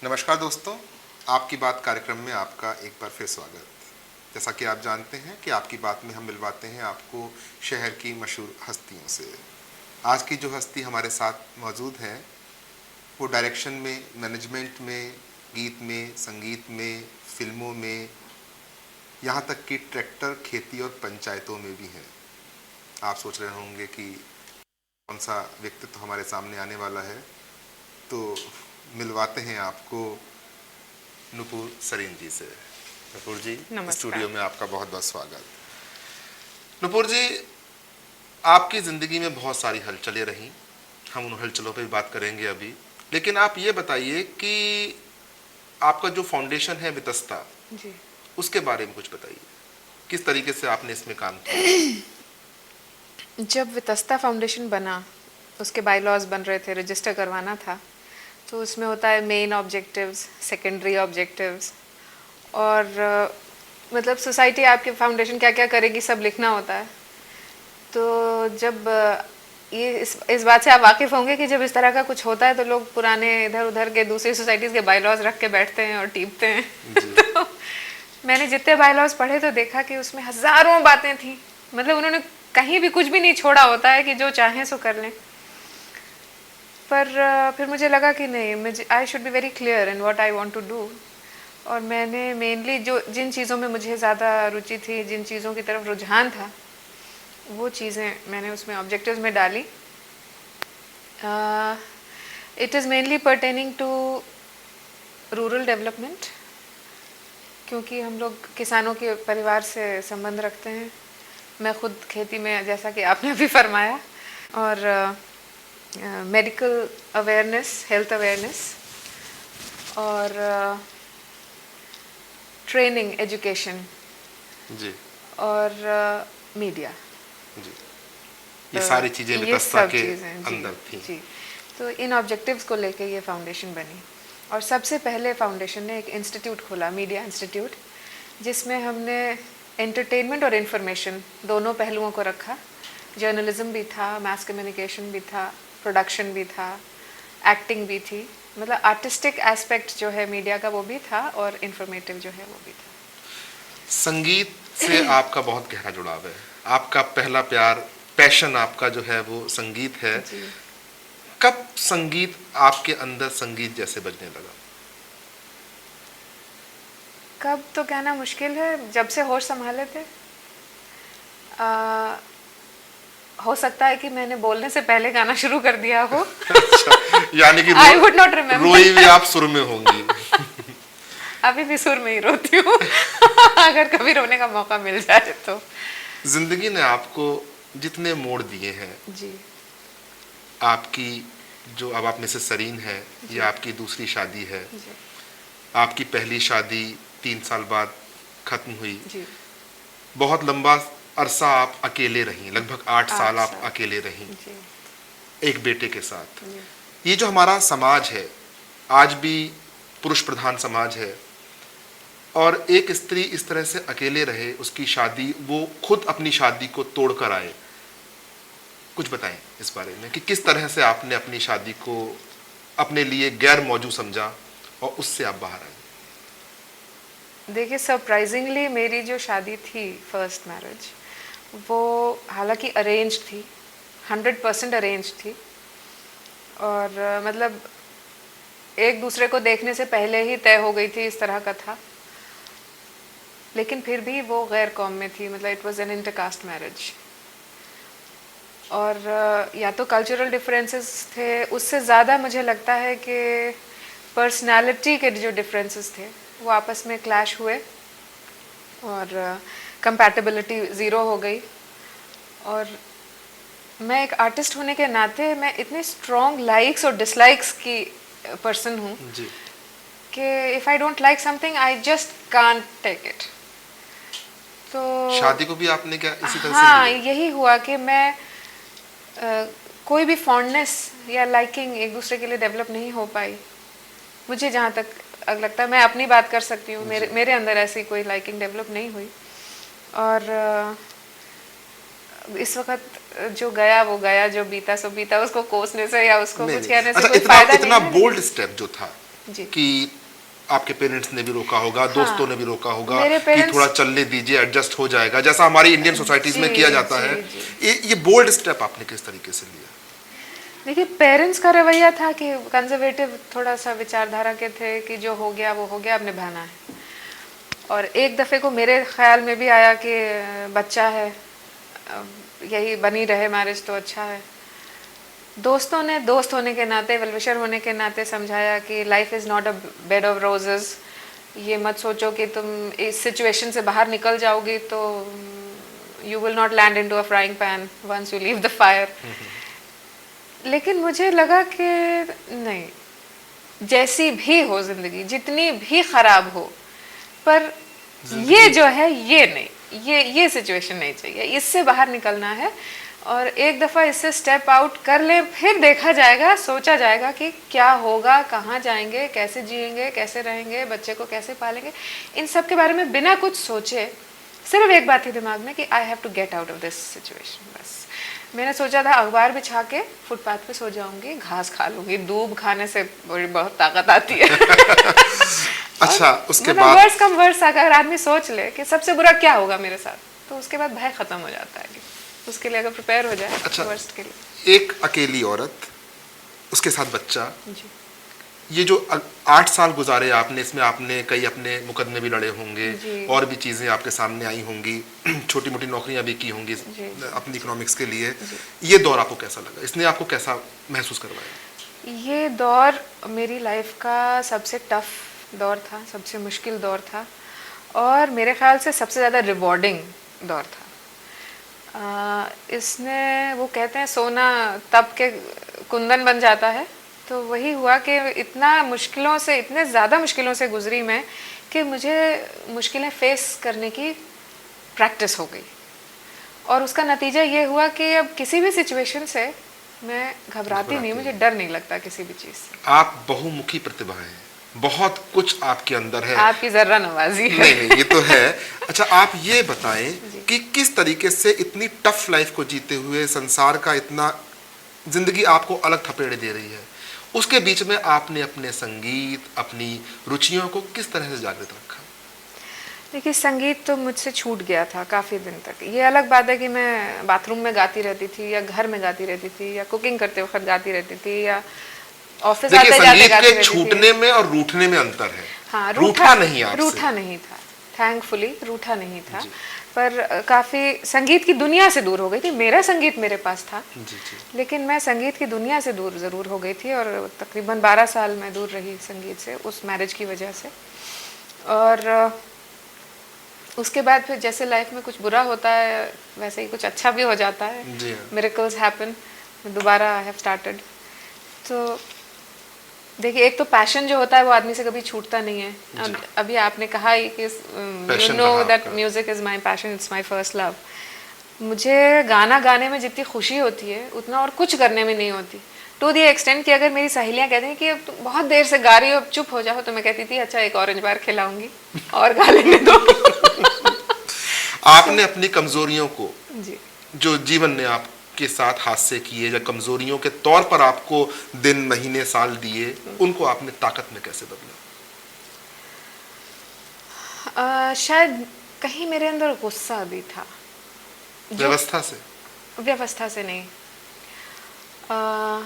नमस्कार दोस्तों, आपकी बात कार्यक्रम में आपका एक बार फिर स्वागत। जैसा कि आप जानते हैं कि आपकी बात में हम मिलवाते हैं आपको शहर की मशहूर हस्तियों से। आज की जो हस्ती हमारे साथ मौजूद है वो डायरेक्शन में, मैनेजमेंट में, गीत में, संगीत में, फिल्मों में, यहाँ तक कि ट्रैक्टर, खेती और पंचायतों में भी है। आप सोच रहे होंगे कि कौन सा व्यक्तित्व हमारे सामने आने वाला है, तो मिलवाते हैं आपको नुपुर सरीन जी से। नुपुर जी, स्टूडियो में आपका बहुत बहुत स्वागत। नुपुर जी, आपकी ज़िंदगी में बहुत सारी हलचलें रहीं, हम उन हलचलों पे भी बात करेंगे अभी। लेकिन आप ये बताइए कि आपका जो फाउंडेशन है वितस्ता जी, उसके बारे में कुछ बताइए। किस तरीके से आपने इसमें काम किया? जब वितस्ता फाउंडेशन बना, उसके बायलॉज बन रहे थे, रजिस्टर करवाना था, तो उसमें होता है मेन ऑब्जेक्टिव्स, सेकेंडरी ऑब्जेक्टिव्स, और मतलब सोसाइटी आपके फाउंडेशन क्या क्या करेगी सब लिखना होता है। तो जब ये इस बात से आप वाकिफ़ होंगे कि जब इस तरह का कुछ होता है तो लोग पुराने इधर उधर के दूसरी सोसाइटीज़ के बायलॉज रख के बैठते हैं और टीपते हैं। तो मैंने जितने बायलॉज पढ़े तो देखा कि उसमें हज़ारों बातें थी, मतलब उन्होंने कहीं भी कुछ भी नहीं छोड़ा होता है कि जो चाहें सो कर लें। पर फिर मुझे लगा कि नहीं, मुझे I should be very clear in what I want to do. और मैंने मेनली जिन चीज़ों में मुझे ज़्यादा रुचि थी, जिन चीज़ों की तरफ रुझान था, वो चीज़ें मैंने उसमें ऑब्जेक्टिव्स में डाली। It is mainly pertaining to rural development, क्योंकि हम लोग किसानों के परिवार से संबंध रखते हैं। मैं खुद खेती में, जैसा कि आपने अभी फरमाया, और मेडिकल अवेयरनेस, हेल्थ अवेयरनेस, और ट्रेनिंग, एजुकेशन जी, और मीडिया जी, ये सारी चीज़ें वितस्ता के अंदर थी जी। तो इन ऑब्जेक्टिव्स को लेके ये फाउंडेशन बनी। और सबसे पहले फाउंडेशन ने एक इंस्टीट्यूट खोला, मीडिया इंस्टीट्यूट, जिसमें हमने एंटरटेनमेंट और इन्फॉर्मेशन दोनों पहलुओं को रखा। जर्नलिज्म भी था, मास कम्युनिकेशन भी था, प्रोडक्शन भी था, एक्टिंग भी थी, मतलब आर्टिस्टिक एस्पेक्ट जो है मीडिया का वो भी था, और इन्फॉर्मेटिव जो है वो भी था। संगीत से आपका बहुत गहरा जुड़ाव है, आपका पहला प्यार, पैशन आपका जो है वो संगीत है। कब संगीत आपके अंदर संगीत जैसे बजने लगा? कब तो कहना मुश्किल है, जब से होश संभाले थे। हो सकता है कि मैंने बोलने से पहले गाना शुरू कर दिया हो। अच्छा, यानी कि I would not remember. रोई भी आप सुर में होंगी। अभी भी सुर में ही रोती हूँ। अगर कभी रोने का मौका मिल जाए तो। जिंदगी ने आपको जितने मोड़ दिए हैं जी, आपकी जो अब आप मिसेस सरीन है, ये आपकी दूसरी शादी है जी। आपकी पहली शादी 3 साल बाद खत्म हुई जी। बहुत लंबा अरसा आप अकेले रहीं, लगभग 8 साल आप अकेले रहीं एक बेटे के साथ। ये जो हमारा समाज है, आज भी पुरुष प्रधान समाज है, और एक स्त्री इस तरह से अकेले रहे, उसकी शादी, वो खुद अपनी शादी को तोड़कर आए। कुछ बताएं इस बारे में कि किस तरह से आपने अपनी शादी को अपने लिए गैर मौजूद समझा और उससे आप बाहर आए। देखिए, सरप्राइजिंगली मेरी जो शादी थी, फर्स्ट मैरिज, वो हालांकि अरेंज्ड थी, 100% अरेंज्ड थी, और मतलब एक दूसरे को देखने से पहले ही तय हो गई थी, इस तरह का था। लेकिन फिर भी वो गैर कौम में थी, मतलब it was an intercaste marriage. और या तो कल्चरल डिफरेंसेस थे, उससे ज़्यादा मुझे लगता है कि पर्सनालिटी के जो डिफरेंसेस थे वो आपस में क्लैश हुए, और कंपैटिबिलिटी ज़ीरो हो गई। और मैं एक आर्टिस्ट होने के नाते मैं इतनी स्ट्रॉन्ग लाइक्स और डिसलाइक्स की पर्सन हूँ कि if I don't like something I just can't take it. तो शादी को भी आपने क्या इसी तरह हाँ, यही हुआ कि मैं कोई भी फॉन्डनेस या लाइकिंग एक दूसरे के लिए डेवलप नहीं हो पाई। मुझे जहाँ तक लगता है, मैं अपनी बात कर सकती हूँ, मेरे अंदर ऐसी कोई लाइकिंग डेवलप नहीं हुई। और इस वक्त जो गया वो गया, जो बीता सो बीता, उसको कोसने से या उसको कुछ कहने से कोई फायदा नहीं है। इतना बोल्ड स्टेप जो था जी। कि आपके पेरेंट्स ने भी रोका होगा, दोस्तों ने भी रोका होगा मेरे कि पेरेंट्स थोड़ा चलने दीजिए, एडजस्ट हो जाएगा, जैसा हमारी इंडियन सोसाइटीज में जी किया जाता है। जी जी। ये बोल्ड स्टेप आपने किस तरीके से लिया? देखिए, पेरेंट्स का रवैया था कि कंजर्वेटिव थोड़ा सा विचारधारा के थे कि जो हो गया वो हो गया, अब निभाना है। और एक दफ़े को मेरे ख्याल में भी आया कि बच्चा है, यही बनी रहे मैरिज तो अच्छा है। दोस्तों ने दोस्त होने के नाते, वेलविशर होने के नाते समझाया कि life is not a bed of roses, ये मत सोचो कि तुम इस सिचुएशन से बाहर निकल जाओगी तो you will not land into a frying pan once you leave the fire. लेकिन मुझे लगा कि नहीं, जैसी भी हो ज़िंदगी, जितनी भी ख़राब हो, पर ये जो है ये नहीं, ये सिचुएशन नहीं चाहिए, इससे बाहर निकलना है। और एक दफ़ा इससे स्टेप आउट कर लें, फिर देखा जाएगा, सोचा जाएगा कि क्या होगा, कहाँ जाएंगे, कैसे जिएंगे, कैसे रहेंगे, बच्चे को कैसे पालेंगे। इन सब के बारे में बिना कुछ सोचे सिर्फ एक बात थी दिमाग में कि I have to get out of this situation. बस मैंने सोचा था अखबार बिछा के फुटपाथ पे सो जाऊंगी, घास खा लूंगी, दूब खाने से बहुत ताकत आती है। अच्छा, उसके मतलब बाद वर्स कम वर्स अगर आदमी सोच ले कि सबसे बुरा क्या होगा मेरे साथ, तो उसके बाद भय खत्म हो जाता है कि उसके लिए अगर प्रिपेयर हो जाए। अच्छा, वर्स्ट के लिए एक अकेली औरत, उसके साथ बच्चा, जी ये जो 8 साल गुजारे आपने, इसमें आपने कई अपने मुकदमे भी लड़े होंगे जी। और भी चीज़ें आपके सामने आई होंगी, छोटी मोटी नौकरियां भी की होंगी जी। अपनी इकोनॉमिक्स के लिए। ये दौर आपको कैसा लगा? इसने आपको कैसा महसूस करवाया? ये दौर मेरी लाइफ का सबसे टफ दौर था, सबसे मुश्किल दौर था, और मेरे ख्याल से सबसे ज़्यादा रिवॉर्डिंग दौर था। इसने, वो कहते हैं सोना तप के कुंदन बन जाता है, तो वही हुआ कि इतना मुश्किलों से, इतने ज़्यादा मुश्किलों से गुजरी मैं कि मुझे मुश्किलें फेस करने की प्रैक्टिस हो गई। और उसका नतीजा ये हुआ कि अब किसी भी सिचुएशन से मैं घबराती नहीं, मुझे डर नहीं लगता किसी भी चीज़ से। आप बहुमुखी प्रतिभा है, बहुत कुछ आपके अंदर है। आपकी जर्रा नवाजी है। नहीं, ये तो है। अच्छा, आप ये बताएं कि किस तरीके से इतनी टफ लाइफ को जीते हुए, संसार का इतना, जिंदगी आपको अलग थपेड़े दे रही है, उसके बीच में आपने अपने संगीत, अपनी रुचियों को किस तरह से जागृत रखा? देखिए, संगीत तो मुझसे छूट गया था काफ़ी दिन तक। ये अलग बात है कि मैं बाथरूम में गाती रहती थी, या घर में गाती रहती थी, या कुकिंग करते वक्त गाती रहती थी, या ऑफिस आते जाते गाती रहती थी। छूटने में और रूठने में अंतर है। हाँ, रूठा नहीं आपसे। रूठा नहीं था, थैंकफुली रूठा नहीं था, पर काफ़ी संगीत की दुनिया से दूर हो गई थी। मेरा संगीत मेरे पास था, लेकिन मैं संगीत की दुनिया से दूर ज़रूर हो गई थी, और तकरीबन 12 साल मैं दूर रही संगीत से, उस मैरिज की वजह से। और उसके बाद फिर जैसे लाइफ में कुछ बुरा होता है, वैसे ही कुछ अच्छा भी हो जाता है। मिरेकल्स हैपन, दोबारा आई हैव स्टार्टेड। तो देखिए, एक तो पैशन जो होता है वो आदमी से कभी छूटता नहीं है। अभी आपने कहा ही कि you know that music is my passion, it's my first love. मुझे गाना गाने में जितनी खुशी होती है उतना और कुछ करने में नहीं होती। टू दी एक्सटेंट कि अगर मेरी सहेलियां कहती हैं कि अब तुम बहुत देर से गा रही हो, अब चुप हो जाओ, तो मैं कहती थी अच्छा एक ऑरेंज बार खिलाऊंगी और गा लेने दो। आपने अपनी कमजोरियों को, जी, जो जीवन ने आपके साथ हादसे किए, या कमजोरियों के तौर पर आपको दिन, महीने, साल दिए, उनको आपने ताकत में कैसे बदला? शायद कहीं मेरे अंदर गुस्सा भी था। व्यवस्था से नहीं,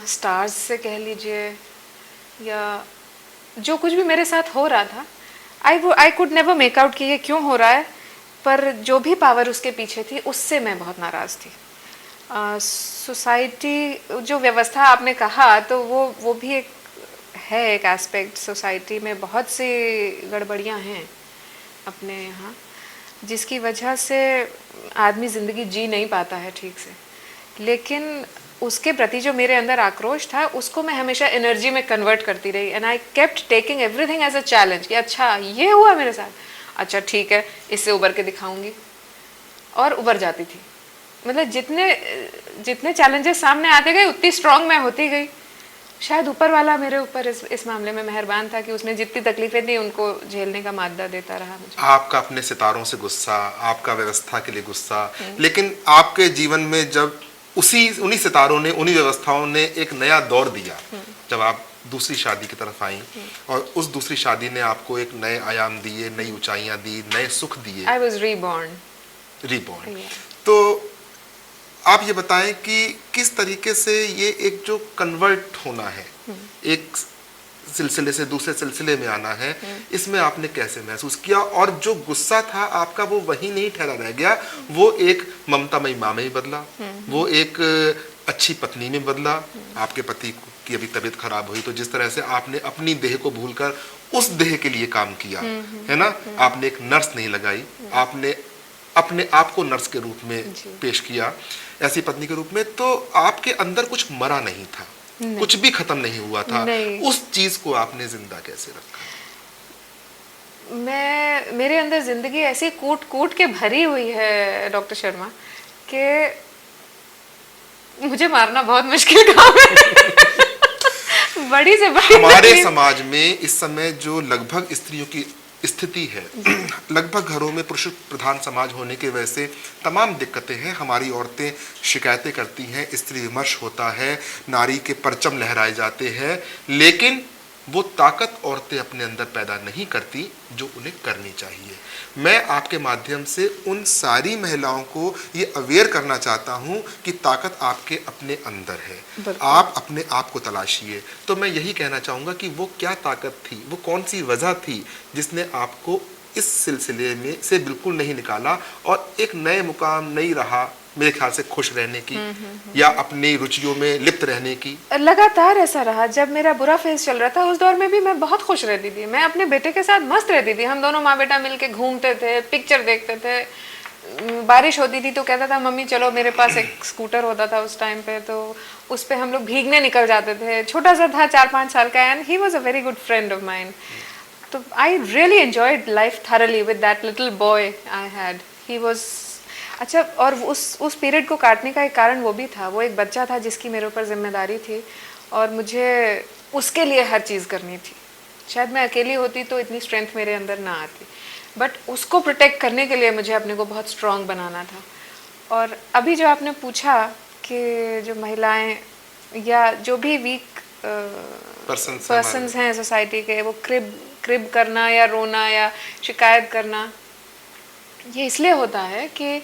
स्टार्स से कह लीजिए, या जो कुछ भी मेरे साथ हो रहा था, I could never make out कि ये क्यों हो रहा है, पर जो भी पावर उसके पीछे थी उससे मैं बहुत नाराज़ थी। सोसाइटी, जो व्यवस्था आपने कहा, तो वो भी एक है, एक एस्पेक्ट। सोसाइटी में बहुत सी गड़बड़ियाँ हैं अपने यहाँ, जिसकी वजह से आदमी ज़िंदगी जी नहीं पाता है ठीक से। लेकिन उसके प्रति जो मेरे अंदर आक्रोश था, उसको मैं हमेशा एनर्जी में कन्वर्ट करती रही, and I kept taking everything as a challenge कि अच्छा ये हुआ मेरे साथ, अच्छा ठीक है, इससे उबर के दिखाऊंगी, और उबर जाती थी। मतलब जितने चैलेंजेस सामने आते गए उतनी स्ट्रांग मैं होती गई। शायद ऊपर वाला मेरे ऊपर इस मामले में मेहरबान था कि उसने जितनी तकलीफें दी उनको झेलने का माद्दा देता रहा मुझे। आपका अपने सितारों से गुस्सा, आपका व्यवस्था के लिए गुस्सा, लेकिन आपके जीवन में जब उन्हीं सितारों ने, उन्हीं व्यवस्थाओं ने एक नया दौर दिया, जब आप दूसरी शादी की तरफ आई और उस दूसरी शादी ने आपको एक नए आयाम दिए, नई ऊंचाइयां दी, नए सुख दिए। I was reborn. रीबॉर्न। तो आप ये बताएं कि किस तरीके से ये एक जो कन्वर्ट होना है, एक सिलसिले से दूसरे सिलसिले में आना है, इसमें आपने कैसे महसूस किया? और जो गुस्सा था आपका वो वहीं नहीं ठहरा रह गया, वो एक ममतामयी माँ में ही बदला, वो एक अच्छी पत्नी में बदला। आपके पति की अभी तबीयत खराब हुई तो जिस तरह से आपने अपनी देह को भूलकर उस देह के लिए काम किया, है ना, आपने एक नर्स नहीं लगाई, आपने अपने आप को नर्स के रूप में पेश किया, ऐसी पत्नी के रूप में। तो आपके अंदर कुछ मरा नहीं था, कुछ भी खत्म नहीं हुआ था। उस चीज को आपने जिंदा कैसे रखा? मेरे अंदर जिंदगी ऐसी कूट कूट के भरी हुई है डॉक्टर शर्मा कि मुझे मारना बहुत मुश्किल काम है। बड़ी से बड़ी हमारे समाज में इस समय जो लगभग स्त्रियों की स्थिति है, लगभग घरों में पुरुष प्रधान समाज होने की वजह से तमाम दिक्कतें हैं। हमारी औरतें शिकायतें करती हैं, स्त्री विमर्श होता है, नारी के परचम लहराए जाते हैं, लेकिन वो ताकत औरतें अपने अंदर पैदा नहीं करती जो उन्हें करनी चाहिए। मैं आपके माध्यम से उन सारी महिलाओं को ये अवेयर करना चाहता हूँ कि ताकत आपके अपने अंदर है, आप अपने आप को तलाशिए। तो मैं यही कहना चाहूँगा कि वो क्या ताकत थी, वो कौन सी वजह थी जिसने आपको इस सिलसिले में से बिल्कुल नहीं निकाला और एक नए मुकाम, नई राह, मेरे ख्याल से खुश रहने की या अपनी रुचियों में लिप्त रहने की? लगातार ऐसा रहा। जब मेरा बुरा फेज चल रहा था उस दौर में भी मैं बहुत खुश रहती थी, मैं अपने बेटे के साथ मस्त रहती थी। हम दोनों माँ बेटा मिलके घूमते थे, पिक्चर देखते थे, बारिश होती थी तो कहता था मम्मी चलो, मेरे पास एक स्कूटर होता था उस टाइम पे, तो उस पे हम लोग भीगने निकल जाते थे। छोटा सा था, 4-5 साल का, and he was a very good friend of mine. तो I really enjoyed life thoroughly with that little boy I had. He was अच्छा। और उस पीरियड को काटने का एक कारण वो भी था, वो एक बच्चा था जिसकी मेरे ऊपर जिम्मेदारी थी और मुझे उसके लिए हर चीज़ करनी थी। शायद मैं अकेली होती तो इतनी स्ट्रेंथ मेरे अंदर ना आती, बट उसको प्रोटेक्ट करने के लिए मुझे अपने को बहुत स्ट्रॉन्ग बनाना था। और अभी जो आपने पूछा कि जो महिलाएं या जो भी वीक पर्सन्स हैं सोसाइटी के, वो क्रिब करना या रोना या शिकायत करना, ये इसलिए होता है कि,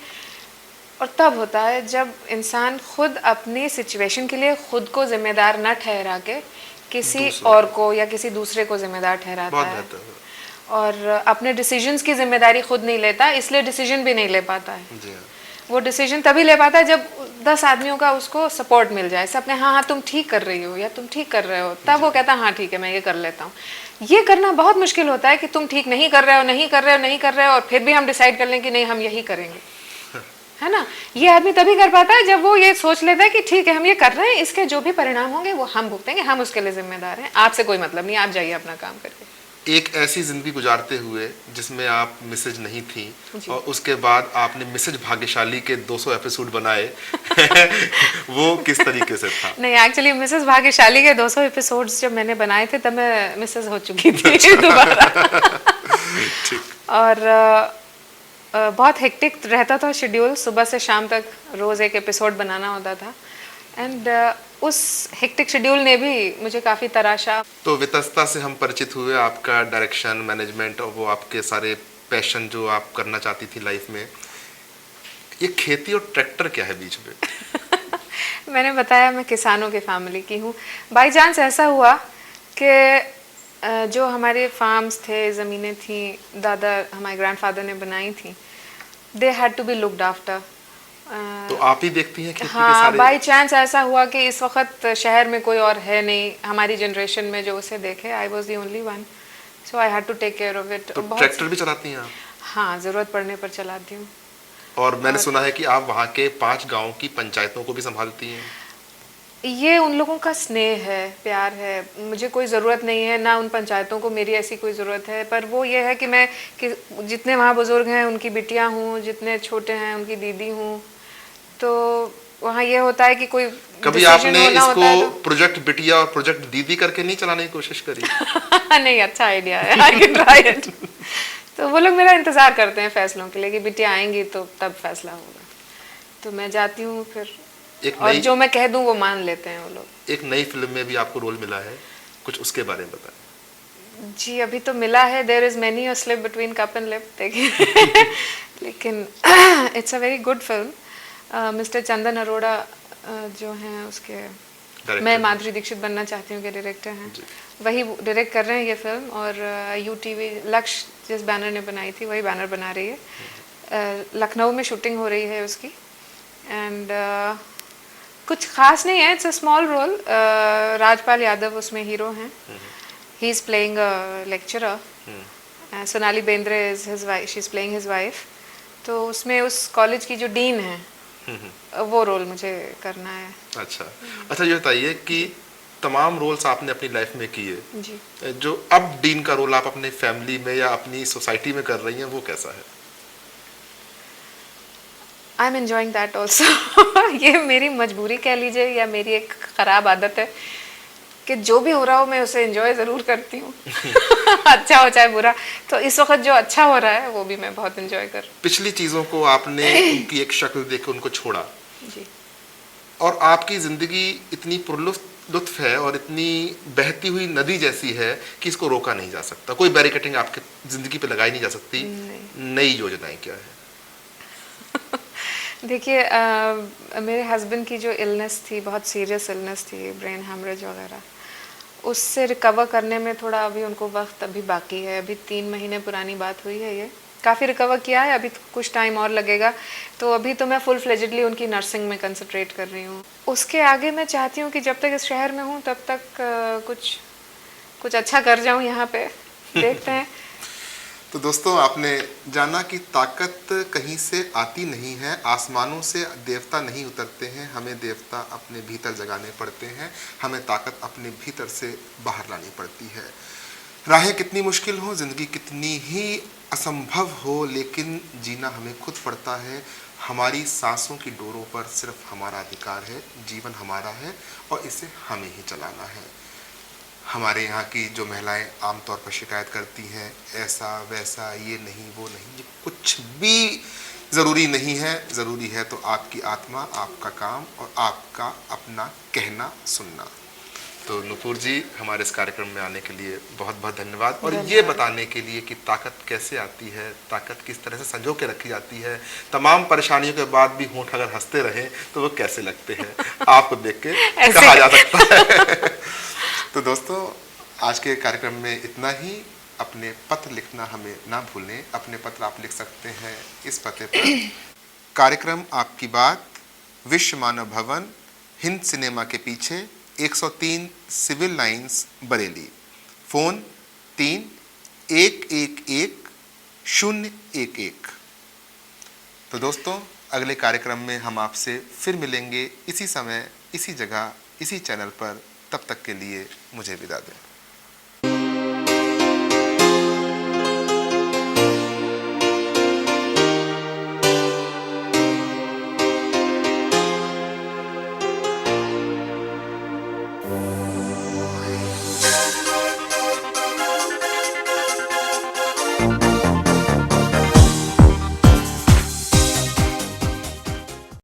और तब होता है जब इंसान खुद अपनी सिचुएशन के लिए खुद को जिम्मेदार न ठहरा के किसी और को या किसी दूसरे को जिम्मेदार ठहराता है और अपने डिसीजंस की जिम्मेदारी खुद नहीं लेता, इसलिए डिसीजन भी नहीं ले पाता है। वो डिसीजन तभी ले पाता है जब 10 आदमियों का उसको सपोर्ट मिल जाए, सब ने हाँ तुम ठीक कर रही हो या तुम ठीक कर रहे हो, तब वो कहता हाँ ठीक है मैं ये कर लेता हूँ। ये करना बहुत मुश्किल होता है कि तुम ठीक नहीं कर रहे हो, नहीं कर रहे हो, नहीं कर रहे हो, और फिर भी हम डिसाइड कर लें कि नहीं हम यही करेंगे, है ना। ये आदमी तभी कर पाता है जब वो ये सोच लेता है कि ठीक है हम ये कर रहे हैं, इसके जो भी परिणाम होंगे वो हम भुगतेंगे, हम उसके लिए जिम्मेदार हैं, आपसे कोई मतलब नहीं, आप जाइए अपना काम करके। एक ऐसी जिंदगी गुजारते हुए जिसमें आप मिसेज नहीं थी और उसके बाद आपने मिसेज भाग्यशाली के 200 एपिसोड बनाए वो किस तरीके से था? नहीं, एक्चुअली मिसेज भाग्यशाली के 200 एपिसोड्स जब मैंने बनाए थे तब मैं मिसेज हो चुकी थी दोबारा। और बहुत हेक्टिक रहता था शेड्यूल, सुबह से शाम तक रोज एक एपिसोड बनाना होता था, एंड उस हेक्टिक शेड्यूल ने भी मुझे काफ़ी तराशा। तो वितस्ता से हम परिचित हुए, आपका डायरेक्शन, मैनेजमेंट और वो आपके सारे पैशन जो आप करना चाहती थी लाइफ में। ये खेती और ट्रैक्टर क्या है बीच में? मैंने बताया मैं किसानों की फैमिली की हूँ। बाई चांस ऐसा हुआ कि जो हमारे फार्म्स थे, ज़मीनें थी, दादा हमारे ग्रैंडफादर ने बनाई थी, they had to be looked after. तो आप ही देखती हैं खेती हाँ, के सारे? बाई चांस ऐसा हुआ कि इस वक्त शहर में कोई और है नहीं हमारी जनरेशन में जो उसे देखे। I was the only one, so I had to take care of it. तो ट्रैक्टर भी चलाती हैं आप? हाँ, ज़रूरत पड़ने पर चलाती हूँ। और मैंने सुना है कि आप वहाँ के 5 गाँव की पंचायतों को भी संभालती हैं। ये उन लोगों का स्नेह है, प्यार है, मुझे कोई ज़रूरत नहीं है, ना उन पंचायतों को मेरी ऐसी कोई ज़रूरत है, पर वो ये है कि मैं कि जितने वहाँ बुज़ुर्ग हैं उनकी बिटियाँ हूँ, जितने छोटे हैं उनकी दीदी हूँ, तो वहाँ ये होता है कि कोई कभी आपने इसको प्रोजेक्ट बिटिया और प्रोजेक्ट दीदी करके नहीं चलाने की कोशिश करी? नहीं, अच्छा आइडिया है, आई कैन ट्राई इट। तो वो लोग मेरा इंतज़ार करते हैं फैसलों के लिए कि बिटिया आएंगी तो तब फैसला होगा, तो मैं जाती हूँ फिर, और जो मैं कह दूँ वो मान लेते हैं वो लोग। एक नई फिल्म में भी आपको रोल मिला है, कुछ उसके बारे में बताएं। जी अभी तो मिला है, there is many a slip between cup and lip, देखिए लेकिन it's a very good film. Mister Chandan Arora जो हैं उसके, मैं माधुरी दीक्षित बनना चाहती हूँ के डायरेक्टर हैं, वही डायरेक्ट कर रहे हैं ये फिल्म। और यूटीवी लक्ष्य जिस बैनर ने बनाई थी वही बैनर बना रही है। लखनऊ में शूटिंग हो रही है उसकी। एंड कुछ खास नहीं है, it's a small role. Rajpal Yadav उसमें हीरो हैं, he is playing a lecturer. Sonali Bendre is his wife, she is playing his wife. तो उसमें उस कॉलेज की जो डीन है वो रोल मुझे करना है। अच्छा ये बताइए कि तमाम रोल्स आपने अपनी लाइफ में किए जी, जो अब डीन का रोल आप अपनी फैमिली में या अपनी सोसाइटी में कर रही हैं, वो कैसा है? I am enjoying that also. ये मेरी मजबूरी कह लीजिए या मेरी एक खराब आदत है कि जो भी हो रहा हो मैं उसे एंजॉय ज़रूर करती हूँ। अच्छा हो चाहे बुरा। तो इस वक्त जो अच्छा हो रहा है वो भी मैं बहुत एंजॉय कर। पिछली चीज़ों को आपने उनकी एक शक्ल देकर उनको छोड़ा जी, और आपकी ज़िंदगी इतनी लुत्फ है और इतनी बहती हुई नदी जैसी है कि इसको रोका नहीं जा सकता, कोई बैरिकेटिंग आपके ज़िंदगी पे लगाई नहीं जा सकती। नई योजनाएं क्या है? देखिए मेरे हस्बैंड की जो इलनेस थी, बहुत सीरियस इलनेस थी, ब्रेन हैमरेज वगैरह, उससे रिकवर करने में थोड़ा अभी उनको वक्त अभी बाकी है। अभी 3 महीने पुरानी बात हुई है, ये काफ़ी रिकवर किया है, अभी कुछ टाइम और लगेगा। तो अभी तो मैं फुल फ्लेजेडली उनकी नर्सिंग में कंसंट्रेट कर रही हूँ। उसके आगे मैं चाहती हूँ कि जब तक इस शहर में हूँ तब तक कुछ अच्छा कर जाऊँ यहाँ पे, देखते हैं। तो दोस्तों आपने जाना कि ताकत कहीं से आती नहीं है, आसमानों से देवता नहीं उतरते हैं, हमें देवता अपने भीतर जगाने पड़ते हैं, हमें ताकत अपने भीतर से बाहर लानी पड़ती है। राहें कितनी मुश्किल हो, ज़िंदगी कितनी ही असंभव हो, लेकिन जीना हमें खुद पड़ता है। हमारी सांसों की डोरों पर सिर्फ हमारा अधिकार है, जीवन हमारा है और इसे हमें ही चलाना है। हमारे यहाँ की जो महिलाएं आमतौर पर शिकायत करती हैं ऐसा वैसा, ये नहीं वो नहीं, ये कुछ भी ज़रूरी नहीं है। ज़रूरी है तो आपकी आत्मा, आपका काम और आपका अपना कहना सुनना। तो नुपुर जी हमारे इस कार्यक्रम में आने के लिए बहुत बहुत धन्यवाद। और ये बताने के लिए कि ताकत कैसे आती है, ताकत किस तरह से संजो के रखी जाती है, तमाम परेशानियों के बाद भी होंठ अगर हंसते रहें तो वो कैसे लगते हैं, आपको देख के कहा जा सकता है। तो दोस्तों आज के कार्यक्रम में इतना ही। अपने पत्र लिखना हमें ना भूलें। अपने पत्र आप लिख सकते हैं इस पते पर। कार्यक्रम आपकी बात, विश्व मानव भवन, हिंद सिनेमा के पीछे, 103 सिविल लाइंस, बरेली। फ़ोन 3-111-011। तो दोस्तों अगले कार्यक्रम में हम आपसे फिर मिलेंगे इसी समय, इसी जगह, इसी चैनल पर। तब तक के लिए मुझे विदा दें।